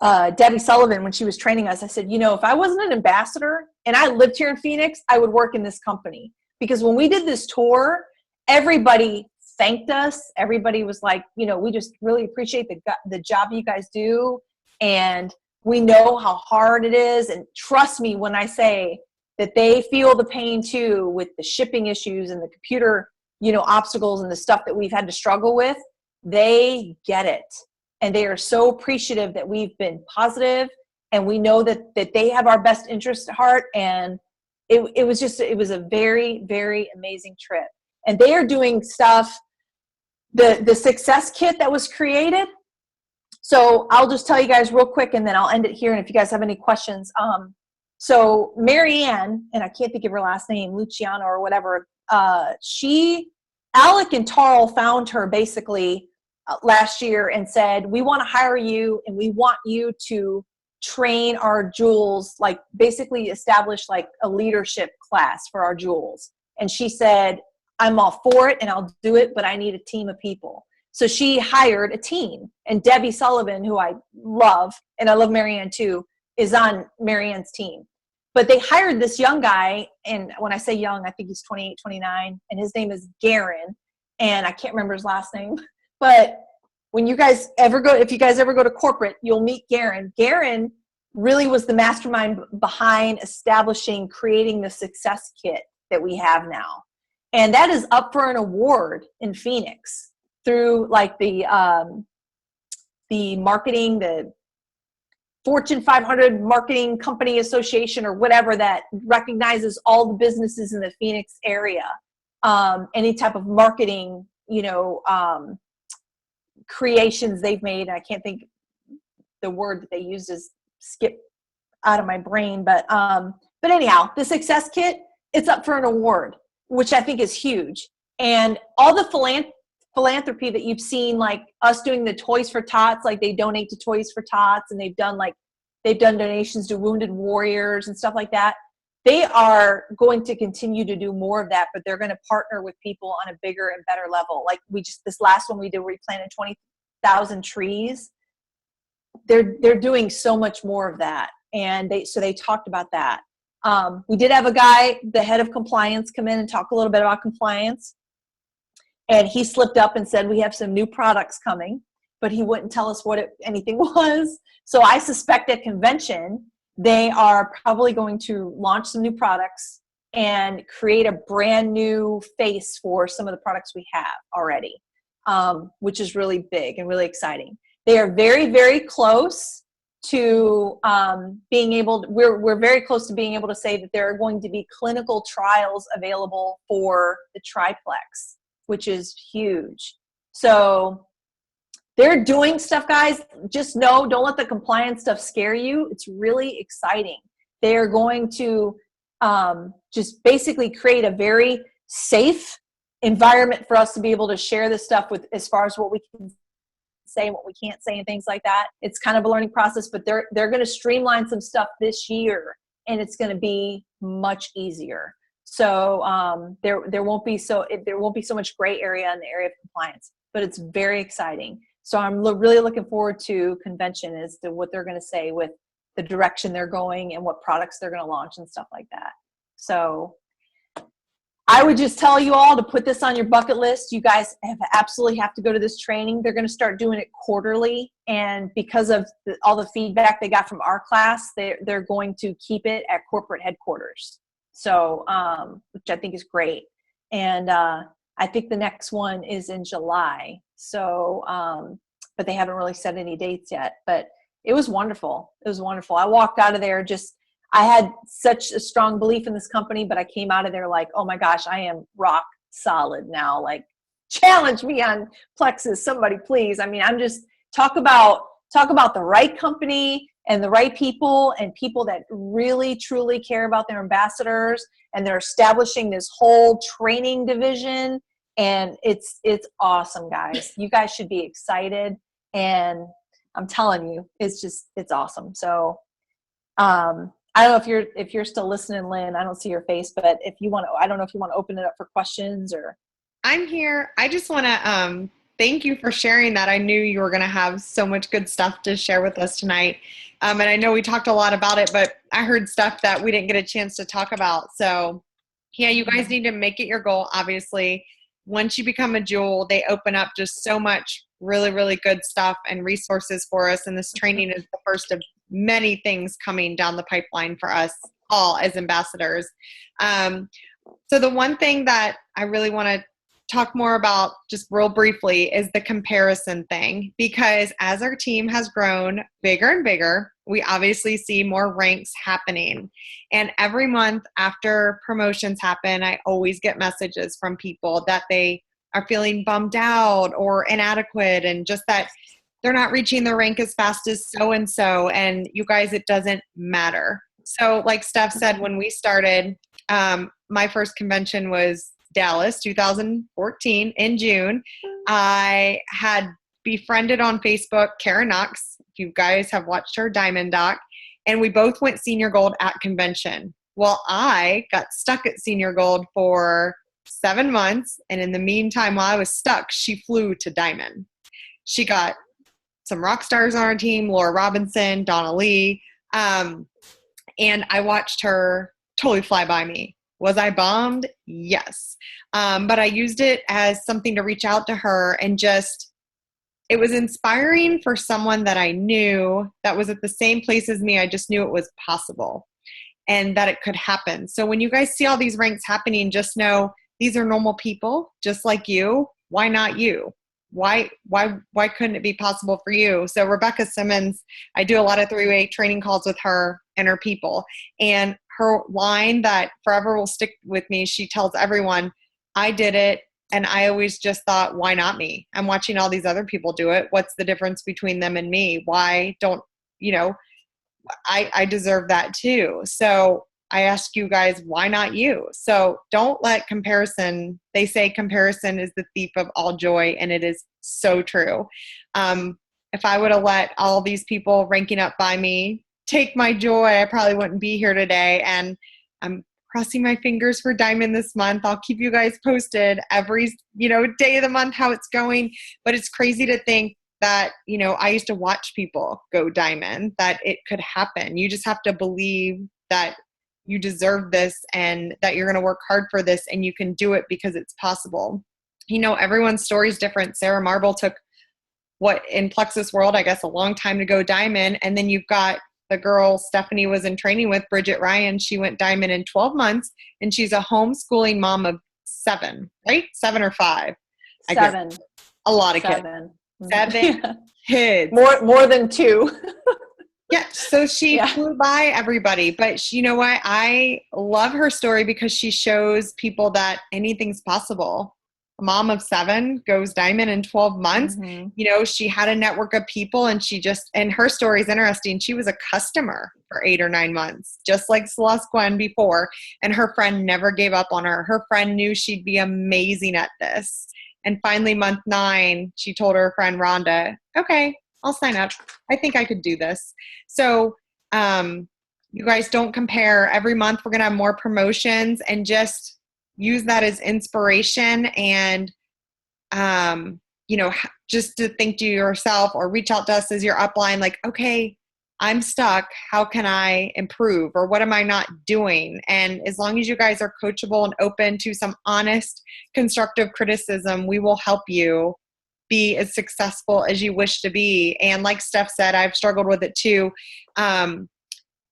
Debbie Sullivan, when she was training us, I said, you know, if I wasn't an ambassador and I lived here in Phoenix, I would work in this company. Because when we did this tour, everybody thanked us. Everybody was like, you know, we just really appreciate the job you guys do. And we know how hard it is. And trust me when I say that they feel the pain too, with the shipping issues and the computer, you know, obstacles and the stuff that we've had to struggle with. They get it. And they are so appreciative that we've been positive, and we know that they have our best interest at heart. And it was a very, very amazing trip. And they are doing stuff, the success kit that was created. So I'll just tell you guys real quick, and then I'll end it here. And if you guys have any questions, so Marianne, and I can't think of her last name, Luciano or whatever, Alec and Tarl found her basically last year and said, we want to hire you, and we want you to train our jewels, like basically establish like a leadership class for our jewels. And she said, I'm all for it and I'll do it, but I need a team of people. So she hired a team, and Debbie Sullivan, who I love, and I love Marianne too, is on Marianne's team. But they hired this young guy, and when I say young, I think he's 28, 29, and his name is Garen, and I can't remember his last name. But when you guys ever go, if you guys ever go to corporate, you'll meet Garen. Garen really was the mastermind behind creating the success kit that we have now. And that is up for an award in Phoenix through like the marketing, the Fortune 500 Marketing Company Association or whatever, that recognizes all the businesses in the Phoenix area. Any type of marketing, you know, creations they've made. I can't think the word that they used is skip out of my brain, but anyhow, the success kit, it's up for an award, which I think is huge. And all the philanthropy that you've seen, like us doing the Toys for Tots, like they donate to Toys for Tots, and they've done donations to Wounded Warriors and stuff like that. They are going to continue to do more of that, but they're going to partner with people on a bigger and better level. Like this last one we did, we planted 20,000 trees. They're doing so much more of that. And they talked about that. We did have a guy, the head of compliance, come in and talk a little bit about compliance. And he slipped up and said, we have some new products coming, but he wouldn't tell us what anything was. So I suspect at convention, they are probably going to launch some new products and create a brand new face for some of the products we have already, which is really big and really exciting. They are very, very close to being able to, we're very close to being able to say that there are going to be clinical trials available for the triplex, which is huge. So they're doing stuff, guys. Just know, don't let the compliance stuff scare you. It's really exciting. They are going to just basically create a very safe environment for us to be able to share this stuff with, as far as what we can say and what we can't say and things like that. It's kind of a learning process, but they're going to streamline some stuff this year, and it's going to be much easier. So there won't be so much gray area in the area of compliance, but it's very exciting. So I'm really looking forward to convention as to what they're going to say with the direction they're going and what products they're going to launch and stuff like that. So I would just tell you all to put this on your bucket list. You guys absolutely have to go to this training. They're going to start doing it quarterly. And because of all the feedback they got from our class, they're going to keep it at corporate headquarters. So, which I think is great. And I think the next one is in July. So, but they haven't really set any dates yet. But it was wonderful. It was wonderful. I walked out of there I had such a strong belief in this company, but I came out of there like, oh my gosh, I am rock solid now. Like, challenge me on Plexus, somebody please. I mean, I'm just talk about the right company and the right people, and people that really truly care about their ambassadors, and they're establishing this whole training division, and it's awesome, guys. You guys should be excited, and I'm telling you, it's awesome. So I don't know if you're still listening, Lynn. I don't see your face, but if you want to, I don't know if you want to open it up for questions or. I'm here. I just want to thank you for sharing that. I knew you were going to have so much good stuff to share with us tonight. And I know we talked a lot about it, but I heard stuff that we didn't get a chance to talk about. So yeah, you guys need to make it your goal. Obviously, once you become a Jewel, they open up just so much really, really good stuff and resources for us. And this training is the first of many things coming down the pipeline for us all as ambassadors. So the one thing that I really want to talk more about just real briefly is the comparison thing, because as our team has grown bigger and bigger, we obviously see more ranks happening. And every month after promotions happen, I always get messages from people that they are feeling bummed out or inadequate, and just that they're not reaching their rank as fast as so-and-so. And you guys, it doesn't matter. So like Steph said, when we started, my first convention was Dallas, 2014 in June. I had befriended on Facebook Karen Knox. If you guys have watched her Diamond Doc, and we both went senior gold at convention. Well, I got stuck at senior gold for 7 months. And in the meantime, while I was stuck, she flew to Diamond. She got some rock stars on our team, Laura Robinson, Donna Lee. And I watched her totally fly by me. Was I bummed? Yes. But I used it as something to reach out to her, and just, it was inspiring for someone that I knew that was at the same place as me. I just knew it was possible and that it could happen. So when you guys see all these ranks happening, just know these are normal people just like you. Why not you? Why couldn't it be possible for you? So Rebecca Simmons, I do a lot of 3-way training calls with her and her people, and her line that forever will stick with me, she tells everyone, I did it, and I always just thought, why not me? I'm watching all these other people do it. What's the difference between them and me? Why don't, I deserve that too. So I ask you guys, why not you? So don't let comparison, they say comparison is the thief of all joy, and it is so true. If I would have let all these people ranking up by me take my joy, I probably wouldn't be here today. And I'm crossing my fingers for Diamond this month. I'll keep you guys posted every, day of the month how it's going. But it's crazy to think that, you know, I used to watch people go diamond, that it could happen. You just have to believe that you deserve this and that you're going to work hard for this and you can do it because it's possible. You know, everyone's story is different. Sarah Marble took what in Plexus World, I guess, a long time to go diamond. And then you've got the girl Stefanie was in training with, Bridget Ryan. She went diamond in 12 months and she's a homeschooling mom of 7, right? 7 or 5. 7. A lot of 7. kids. 7 kids. More than 2. Yeah, so she flew by everybody, but you know what? I love her story because she shows people that anything's possible. A mom of 7 goes diamond in 12 months. Mm-hmm. You know, she had a network of people and and her story is interesting. She was a customer for 8 or 9 months, just like Celeste Gwen before. And her friend never gave up on her. Her friend knew she'd be amazing at this. And finally, month 9, she told her friend Rhonda, okay, I'll sign up. I think I could do this. So you guys don't compare. Every month we're going to have more promotions and just use that as inspiration and, you know, just to think to yourself or reach out to us as your upline, like, okay, I'm stuck. How can I improve? Or what am I not doing? And as long as you guys are coachable and open to some honest, constructive criticism, we will help you be as successful as you wish to be. And like Steph said, I've struggled with it too.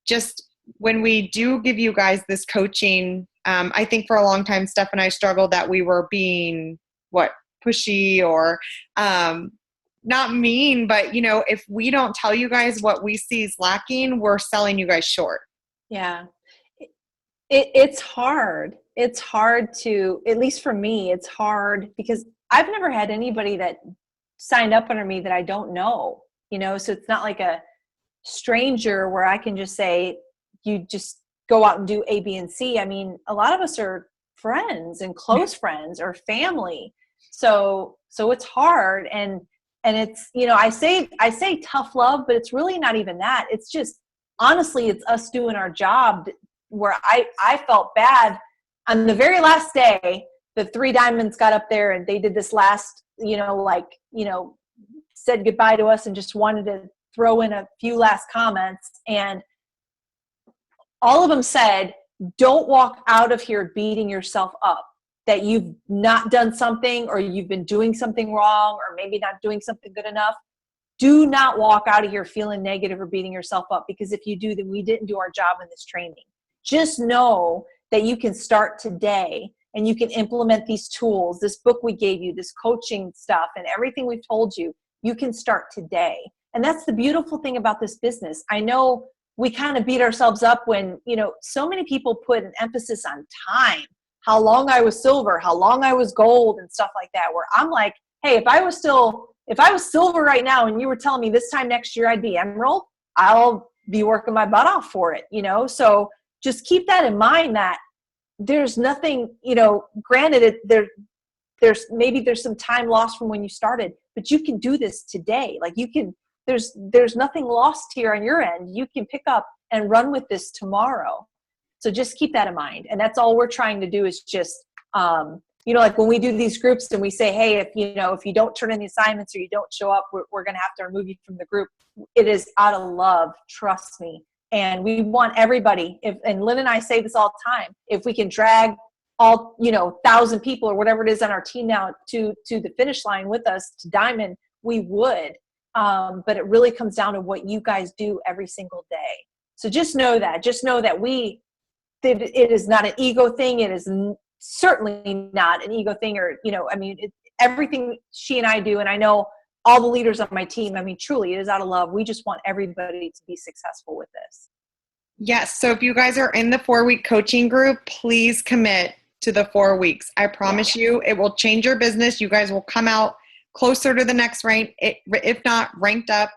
Just when we do give you guys this coaching, I think for a long time, Steph and I struggled that we were being pushy or not mean, but you know, if we don't tell you guys what we see is lacking, we're selling you guys short. Yeah. It's hard. It's hard to, at least for me, it's hard because I've never had anybody that signed up under me that I don't know, you know, so it's not like a stranger where I can just say, you just go out and do A, B, and C. I mean, a lot of us are friends and close friends or family. So it's hard. And it's, you know, I say tough love, but it's really not even that. It's just, honestly, it's us doing our job where I felt bad on the very last day. The 3 diamonds got up there and they did this last, you know, like, you know, said goodbye to us and just wanted to throw in a few last comments. And all of them said, don't walk out of here beating yourself up that you've not done something or you've been doing something wrong or maybe not doing something good enough. Do not walk out of here feeling negative or beating yourself up, because if you do, then we didn't do our job in this training. Just know that you can start today and you can implement these tools, this book we gave you, this coaching stuff, and everything we've told you, you can start today. And that's the beautiful thing about this business. I know we kind of beat ourselves up when, you know, so many people put an emphasis on time, how long I was silver, how long I was gold and stuff like that, where I'm like, hey, if I was silver right now and you were telling me this time next year I'd be emerald, I'll be working my butt off for it, you know? So just keep that in mind, that there's nothing, you know, granted there's some time lost from when you started, but you can do this today. Like you can, there's nothing lost here on your end. You can pick up and run with this tomorrow. So just keep that in mind. And that's all we're trying to do is just, you know, like when we do these groups and we say, hey, if you don't turn in the assignments or you don't show up, we're going to have to remove you from the group. It is out of love. Trust me. And we want everybody, and Lynn and I say this all the time, if we can drag all, 1,000 people or whatever it is on our team now to the finish line with us to diamond, we would. But it really comes down to what you guys do every single day. So just know that it is not an ego thing. It is certainly not an ego thing, or, everything she and I do. And I know all the leaders on my team, truly it is out of love. We just want everybody to be successful with this. Yes. So if you guys are in the 4-week coaching group, please commit to the 4 weeks. I promise you, it will change your business. You guys will come out closer to the next rank, if not ranked up.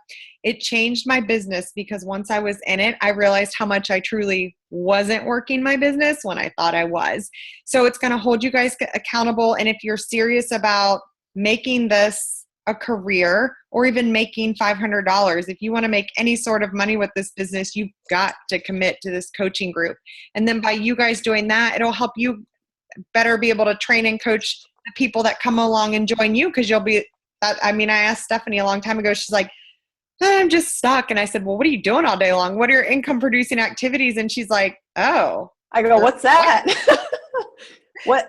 It changed my business because once I was in it, I realized how much I truly wasn't working my business when I thought I was. So it's going to hold you guys accountable. And if you're serious about making this a career or even making $500, if you want to make any sort of money with this business, you've got to commit to this coaching group. And then by you guys doing that, it'll help you better be able to train and coach the people that come along and join you, because you'll be I asked Stefanie a long time ago. She's like, I'm just stuck. And I said, well, what are you doing all day long? What are your income producing activities? And she's like, oh. I go, what's that?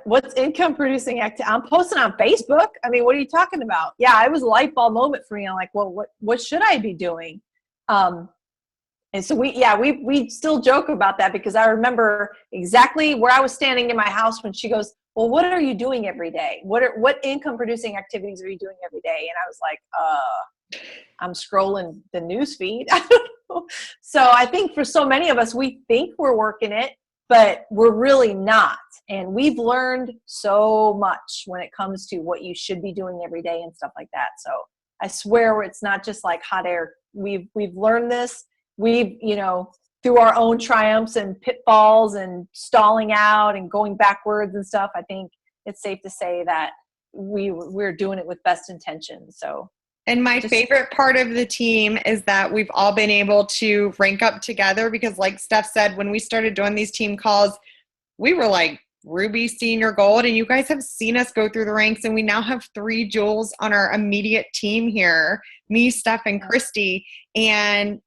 What's income producing activity? I'm posting on Facebook. I mean, what are you talking about? Yeah, it was a light bulb moment for me. I'm like, well, what should I be doing? And so we still joke about that, because I remember exactly where I was standing in my house when she goes, well, what are you doing every day? What income producing activities are you doing every day? And I was like, I'm scrolling the news feed. I don't know. So I think for so many of us, we think we're working it, but we're really not. And we've learned so much when it comes to what you should be doing every day and stuff like that. So I swear it's not just like hot air. We've learned this. We've, through our own triumphs and pitfalls and stalling out and going backwards and stuff, I think it's safe to say that we're doing it with best intentions. So. And my favorite part of the team is that we've all been able to rank up together, because like Steph said, when we started doing these team calls, we were like Ruby, Senior, Gold, and you guys have seen us go through the ranks, and we now have 3 Jules on our immediate team here, me, Steph, and Christy. And,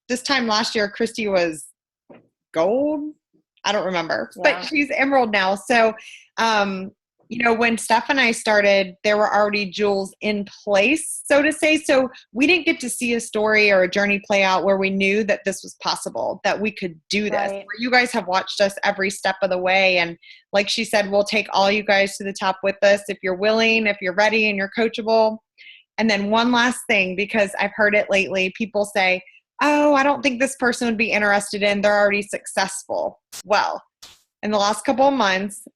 this time last year, Christy was Gold. I don't remember, but she's Emerald now. So, when Steph and I started, there were already jewels in place, so to say. So we didn't get to see a story or a journey play out where we knew that this was possible, that we could do this. Right. Where you guys have watched us every step of the way. And like she said, we'll take all you guys to the top with us if you're willing, if you're ready and you're coachable. And then one last thing, because I've heard it lately, people say, oh, I don't think this person would be interested in, they're already successful. Well, in the last couple of months,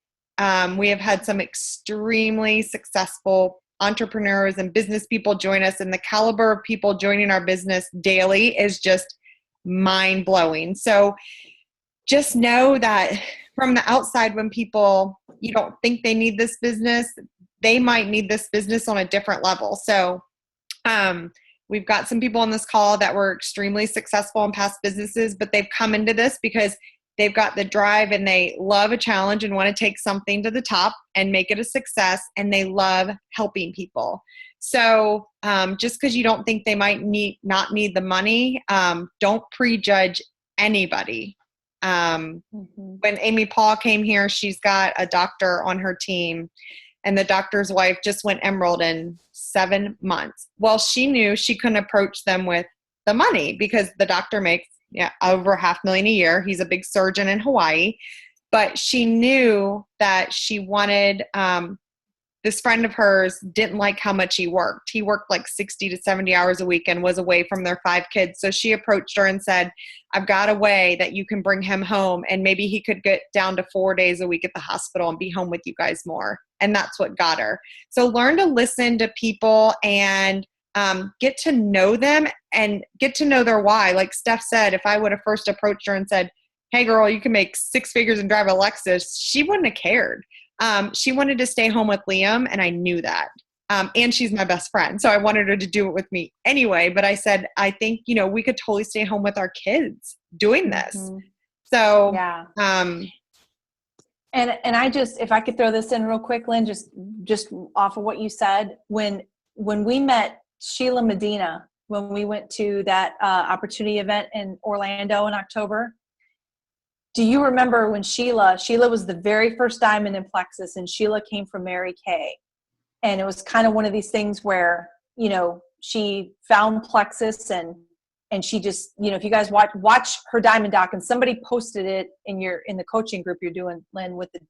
we have had some extremely successful entrepreneurs and business people join us, and the caliber of people joining our business daily is just mind-blowing. So just know that from the outside, when people, you don't think they need this business, they might need this business on a different level. So we've got some people on this call that were extremely successful in past businesses, but they've come into this because they've got the drive and they love a challenge and want to take something to the top and make it a success, and they love helping people. So just because you don't think they might not need the money, don't prejudge anybody. When Amy Paul came here, she's got a doctor on her team, and the doctor's wife just went Emerald in 7 months. Well, she knew she couldn't approach them with the money because the doctor makes over $500,000 a year. He's a big surgeon in Hawaii. But she knew that she wanted, this friend of hers didn't like how much he worked. He worked like 60 to 70 hours a week and was away from their 5 kids. So she approached her and said, I've got a way that you can bring him home, and maybe he could get down to 4 days a week at the hospital and be home with you guys more. And that's what got her. So learn to listen to people and get to know them and get to know their why. Like Steph said, if I would have first approached her and said, hey girl, you can make 6 figures and drive a Lexus, she wouldn't have cared. She wanted to stay home with Liam, and I knew that. And she's my best friend, so I wanted her to do it with me anyway. But I said, I think, we could totally stay home with our kids doing this. Mm-hmm. So, yeah. And I just, if I could throw this in real quick, Lynn, just off of what you said, when we met Sheila Medina, when we went to that opportunity event in Orlando in October, do you remember when Sheila was the very first diamond in Plexus, and Sheila came from Mary Kay. And it was kind of one of these things where, she found Plexus and she just, if you guys watch her diamond doc, and somebody posted it in the coaching group you're doing, Lynn, with the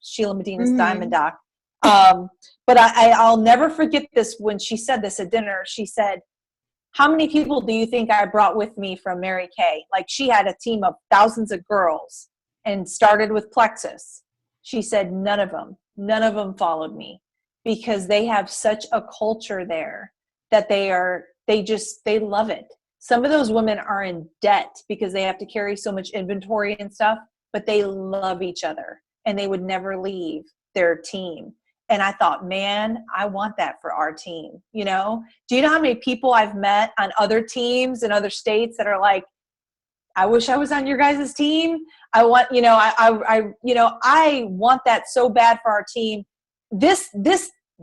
Sheila Medina's diamond doc. But I'll never forget this. When she said this at dinner, she said, how many people do you think I brought with me from Mary Kay? Like, she had a team of thousands of girls and started with Plexus. She said, none of them followed me, because they have such a culture there that they love it. Some of those women are in debt because they have to carry so much inventory and stuff, but they love each other and they would never leave their team. And I thought, man, I want that for our team. Do you know how many people I've met on other teams in other states that are like, I wish I was on your guys' team. I want, I want that so bad for our team. This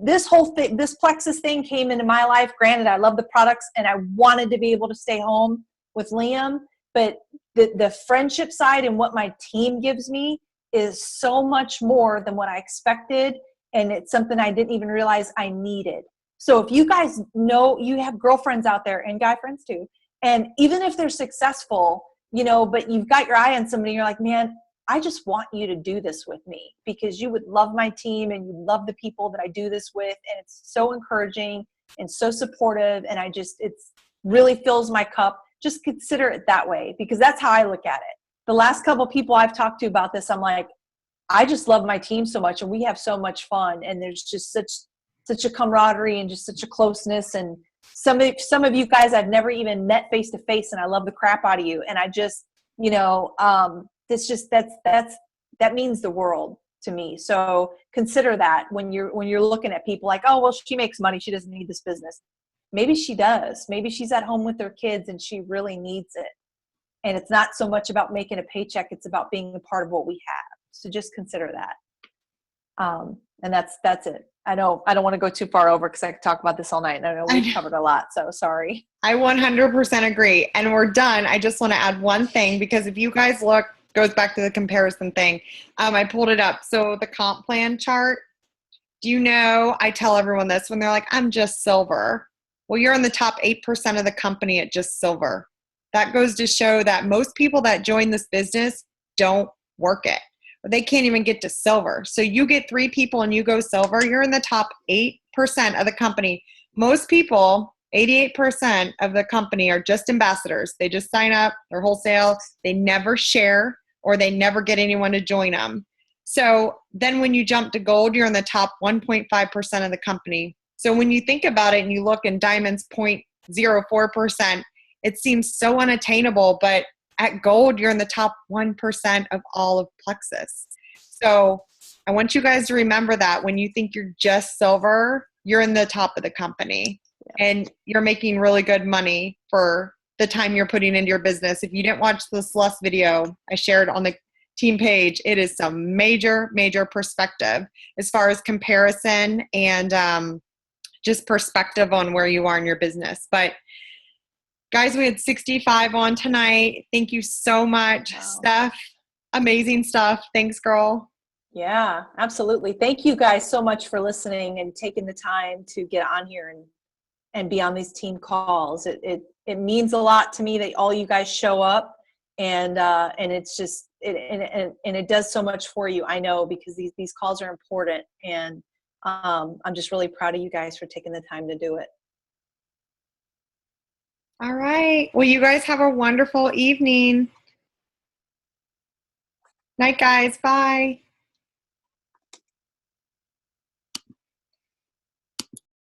this whole thing, this Plexus thing came into my life. Granted, I love the products and I wanted to be able to stay home with Liam, but the friendship side and what my team gives me is so much more than what I expected. And it's something I didn't even realize I needed. So if you guys know, you have girlfriends out there and guy friends too, and even if they're successful, you know, but you've got your eye on somebody, you're like, man, I just want you to do this with me because you would love my team and you love the people that I do this with. And it's so encouraging and so supportive. And it's really fills my cup. Just consider it that way, because that's how I look at it. The last couple of people I've talked to about this, I'm like, I just love my team so much and we have so much fun. And there's just such a camaraderie and just such a closeness. And some of you guys I've never even met face to face, and I love the crap out of you. And I just, you know, that means the world to me. So consider that when you're looking at people like, oh, well, she makes money, she doesn't need this business. Maybe she does. Maybe she's at home with her kids and she really needs it. And it's not so much about making a paycheck, it's about being a part of what we have. So just consider that. And that's it. I don't want to go too far over because I could talk about this all night, and I know we've covered a lot, so sorry. I 100% agree. And we're done. I just want to add one thing, because if you guys look, goes back to the comparison thing. I pulled it up. So the comp plan chart, do you know, I tell everyone this when they're like, I'm just silver. Well, you're in the top 8% of the company at just silver. That goes to show that most people that join this business don't work it. They can't even get to silver. So you get 3 people and you go silver, you're in the top 8% of the company. Most people, 88% of the company, are just ambassadors. They just sign up, they're wholesale, they never share, or they never get anyone to join them. So then when you jump to gold, you're in the top 1.5% of the company. So when you think about it and you look in diamonds 0.04%, it seems so unattainable, but at gold, you're in the top 1% of all of Plexus. So I want you guys to remember that when you think you're just silver, you're in the top of the company. Yeah. And you're making really good money for the time you're putting into your business. If you didn't watch the Celeste video I shared on the team page, it is some major, major perspective as far as comparison and just perspective on where you are in your business. But guys, we had 65 on tonight. Thank you so much, wow. Steph. Amazing stuff. Thanks, girl. Yeah, absolutely. Thank you guys so much for listening and taking the time to get on here and be on these team calls. It means a lot to me that all you guys show up, and it's just it does so much for you. I know, because these calls are important, and I'm just really proud of you guys for taking the time to do it. All right. Well, you guys have a wonderful evening. Night, guys. Bye.